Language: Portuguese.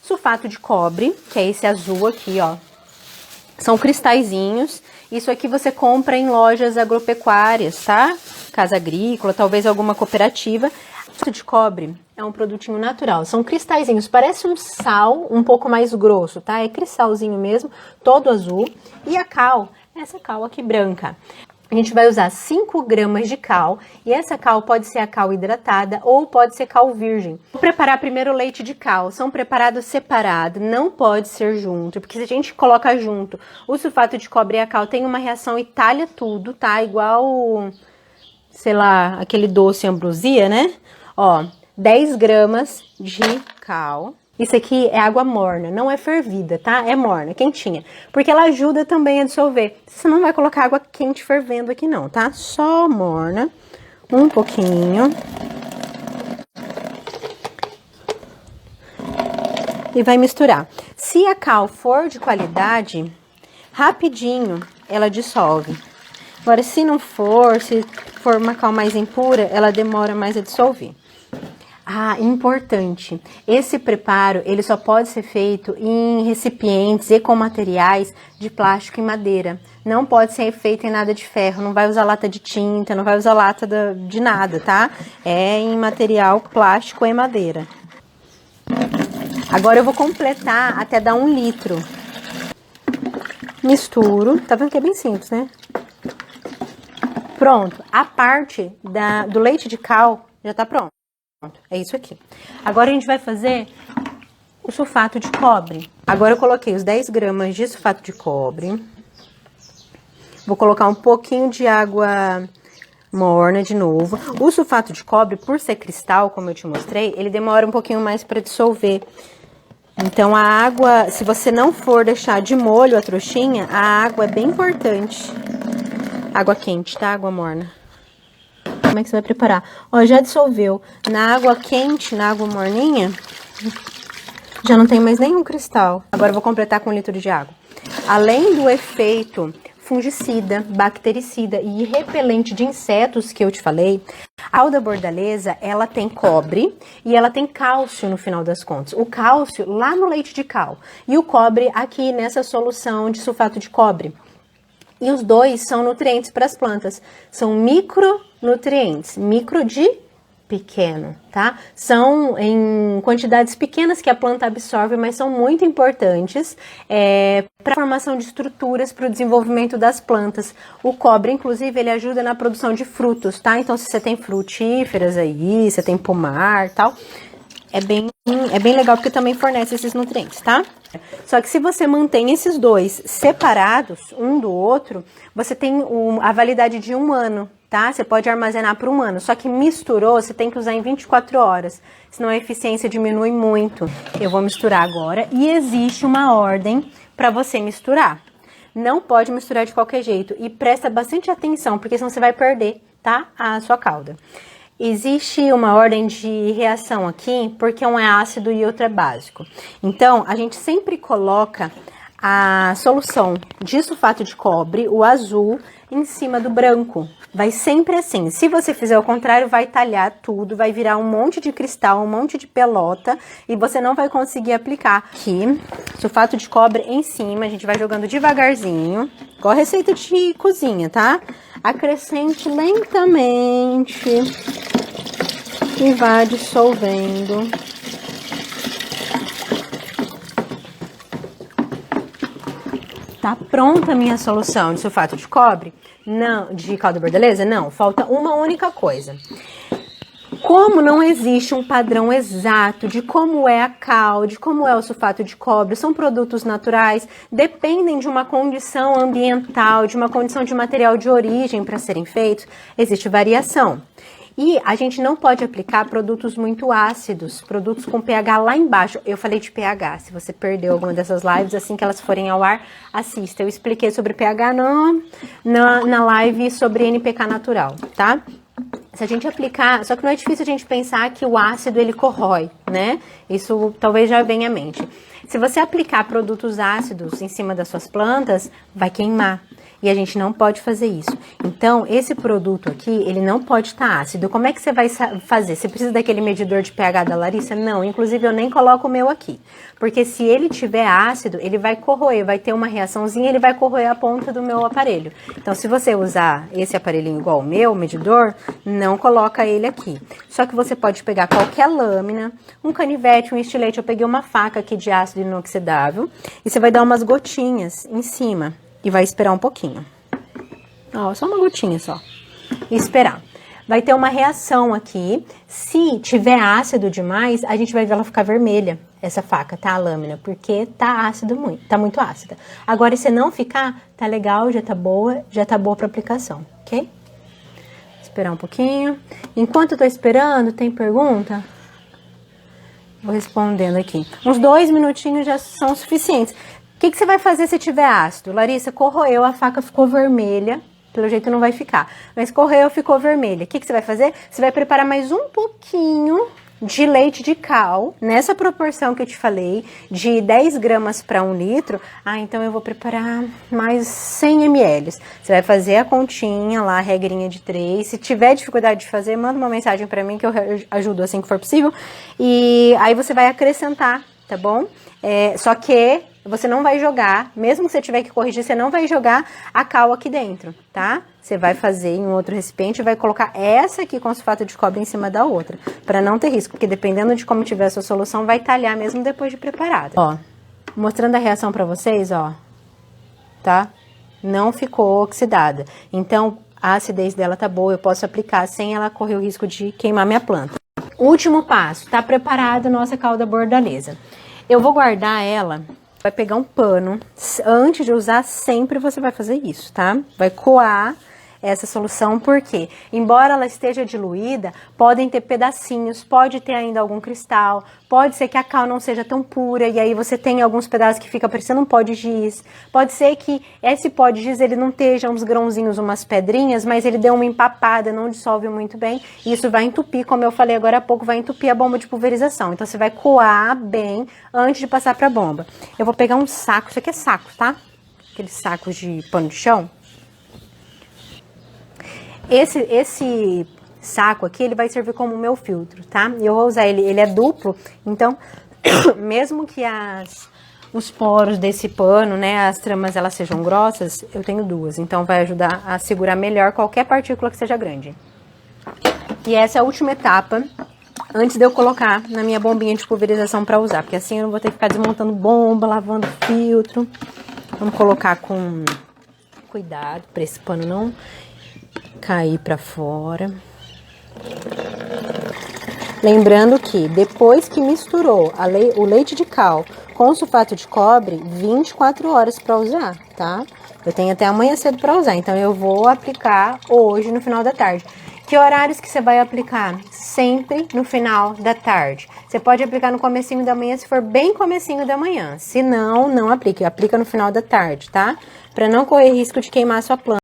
sulfato de cobre, que é esse azul aqui, ó. São cristalzinhos. Isso aqui você compra em lojas agropecuárias, tá? Casa agrícola, talvez alguma cooperativa. Sulfato de cobre é um produtinho natural. São cristalzinhos, parece um sal um pouco mais grosso, tá? É cristalzinho mesmo, todo azul. E a cal, essa cal aqui branca. A gente vai usar 5 gramas de cal, e essa cal pode ser a cal hidratada ou pode ser cal virgem. Vou preparar primeiro o leite de cal, são preparados separados, não pode ser junto, porque se a gente coloca junto o sulfato de cobre e a cal, tem uma reação e talha tudo, tá? Igual, sei lá, aquele doce ambrosia, né? Ó, 10 gramas de cal. Isso aqui é água morna, não é fervida, tá? É morna, quentinha. Porque ela ajuda também a dissolver. Você não vai colocar água quente fervendo aqui não, tá? Só morna, um pouquinho. E vai misturar. Se a cal for de qualidade, rapidinho ela dissolve. Agora, se não for, se for uma cal mais impura, ela demora mais a dissolver. Ah, importante, esse preparo ele só pode ser feito em recipientes e com materiais de plástico e madeira. Não pode ser feito em nada de ferro, não vai usar lata de tinta, não vai usar lata de nada, tá? É em material plástico e madeira. Agora eu vou completar até dar 1 litro. Misturo, tá vendo que é bem simples, né? Pronto, a parte do leite de cal já tá pronto. É isso aqui. Agora a gente vai fazer o sulfato de cobre. Agora eu coloquei os 10 gramas de sulfato de cobre. Vou colocar um pouquinho de água morna de novo. O sulfato de cobre, por ser cristal, como eu te mostrei, ele demora um pouquinho mais para dissolver. Então a água, se você não for deixar de molho a trouxinha, a água é bem importante. Água quente, tá? Água morna. Como é que você vai preparar? Ó, já dissolveu. Na água quente, na água morninha, já não tem mais nenhum cristal. Agora eu vou completar com 1 litro de água. Além do efeito fungicida, bactericida e repelente de insetos que eu te falei, a calda bordaleza, ela tem cobre e ela tem cálcio no final das contas. O cálcio lá no leite de cal e o cobre aqui nessa solução de sulfato de cobre. E os dois são nutrientes para as plantas. São micronutrientes, micro de pequeno, tá? São em quantidades pequenas que a planta absorve, mas são muito importantes para a formação de estruturas para o desenvolvimento das plantas. O cobre, inclusive, ele ajuda na produção de frutos, tá? Então, se você tem frutíferas aí, você tem pomar e tal, é bem legal porque também fornece esses nutrientes, tá? Só que se você mantém esses dois separados um do outro, você tem a validade de 1 ano, tá? Você pode armazenar por 1 ano, só que misturou, você tem que usar em 24 horas, senão a eficiência diminui muito. Eu vou misturar agora e existe uma ordem para você misturar. Não pode misturar de qualquer jeito e presta bastante atenção, porque senão você vai perder, tá? A sua calda. Existe uma ordem de reação aqui, porque um é ácido e outro é básico. Então, a gente sempre coloca a solução de sulfato de cobre, o azul, em cima do branco. Vai sempre assim. Se você fizer o contrário, vai talhar tudo, vai virar um monte de cristal, um monte de pelota, e você não vai conseguir aplicar. Aqui, sulfato de cobre em cima, a gente vai jogando devagarzinho, igual a receita de cozinha, tá? Acrescente lentamente e vá dissolvendo. Tá pronta a minha solução de sulfato de cobre? Não, de calda bordaleza? Não, falta uma única coisa. Como não existe um padrão exato de como é a cal, de como é o sulfato de cobre, são produtos naturais, dependem de uma condição ambiental, de uma condição de material de origem para serem feitos, existe variação. E a gente não pode aplicar produtos muito ácidos, produtos com pH lá embaixo. Eu falei de pH, se você perdeu alguma dessas lives, assim que elas forem ao ar, assista. Eu expliquei sobre pH na live sobre NPK natural, tá? Se a gente aplicar, só que não é difícil a gente pensar que o ácido ele corrói, né? Isso talvez já venha à mente. Se você aplicar produtos ácidos em cima das suas plantas, vai queimar. E a gente não pode fazer isso. Então, esse produto aqui, ele não pode estar ácido. Como é que você vai fazer? Você precisa daquele medidor de pH da Larissa? Não, inclusive eu nem coloco o meu aqui. Porque se ele tiver ácido, ele vai corroer, vai ter uma reaçãozinha, ele vai corroer a ponta do meu aparelho. Então, se você usar esse aparelhinho igual o meu, medidor, não coloca ele aqui. Só que você pode pegar qualquer lâmina, um canivete, um estilete. Eu peguei uma faca aqui de ácido inoxidável e você vai dar umas gotinhas em cima. E vai esperar um pouquinho. Ó, só uma gotinha só. E esperar. Vai ter uma reação aqui. Se tiver ácido demais, a gente vai ver ela ficar vermelha, essa faca, tá? A lâmina, porque tá ácido muito, tá muito ácida. Agora, se não ficar, tá legal, já tá boa pra aplicação, ok? Esperar um pouquinho. Enquanto eu tô esperando, tem pergunta? Vou respondendo aqui. Uns 2 minutinhos já são suficientes. O que você vai fazer se tiver ácido? Larissa, corroeu, a faca ficou vermelha. Pelo jeito não vai ficar. Mas corroeu, ficou vermelha. O que você vai fazer? Você vai preparar mais um pouquinho de leite de cal. Nessa proporção que eu te falei, de 10 gramas para 1 litro. Ah, então eu vou preparar mais 100 ml. Você vai fazer a continha lá, a regrinha de 3. Se tiver dificuldade de fazer, manda uma mensagem para mim que eu ajudo assim que for possível. E aí você vai acrescentar, tá bom? Só que você não vai jogar, mesmo que você tiver que corrigir, você não vai jogar a cal aqui dentro, tá? Você vai fazer em um outro recipiente e vai colocar essa aqui com sulfato de cobre em cima da outra, para não ter risco, porque dependendo de como tiver a sua solução, vai talhar mesmo depois de preparada. Ó, mostrando a reação para vocês, ó, tá? Não ficou oxidada. Então, a acidez dela tá boa, eu posso aplicar sem ela correr o risco de queimar minha planta. Último passo, tá preparada a nossa calda bordaleza. Eu vou guardar ela. Vai pegar um pano, antes de usar, sempre você vai fazer isso, tá? Vai coar essa solução, porque, embora ela esteja diluída, podem ter pedacinhos, pode ter ainda algum cristal, pode ser que a cal não seja tão pura, e aí você tem alguns pedaços que fica parecendo um pó de giz. Pode ser que esse pó de giz, ele não esteja uns grãozinhos, umas pedrinhas, mas ele deu uma empapada, não dissolve muito bem, e isso vai entupir, como eu falei agora há pouco, vai entupir a bomba de pulverização. Então, você vai coar bem antes de passar para a bomba. Eu vou pegar um saco, isso aqui é saco, tá? Aqueles sacos de pano de chão. Esse saco aqui, ele vai servir como meu filtro, tá? E eu vou usar ele é duplo, então, mesmo que os poros desse pano, né, as tramas, elas sejam grossas, eu tenho 2, então vai ajudar a segurar melhor qualquer partícula que seja grande. E essa é a última etapa, antes de eu colocar na minha bombinha de pulverização para usar, porque assim eu não vou ter que ficar desmontando bomba, lavando filtro. Vamos colocar com cuidado, para esse pano não cair para fora. Lembrando que depois que misturou o leite de cal com o sulfato de cobre, 24 horas para usar, tá? Eu tenho até amanhã cedo para usar, então eu vou aplicar hoje no final da tarde. Que horários que você vai aplicar? Sempre no final da tarde. Você pode aplicar no comecinho da manhã, se for bem comecinho da manhã. Se não, não aplique. Aplica no final da tarde, tá? Para não correr risco de queimar a sua planta.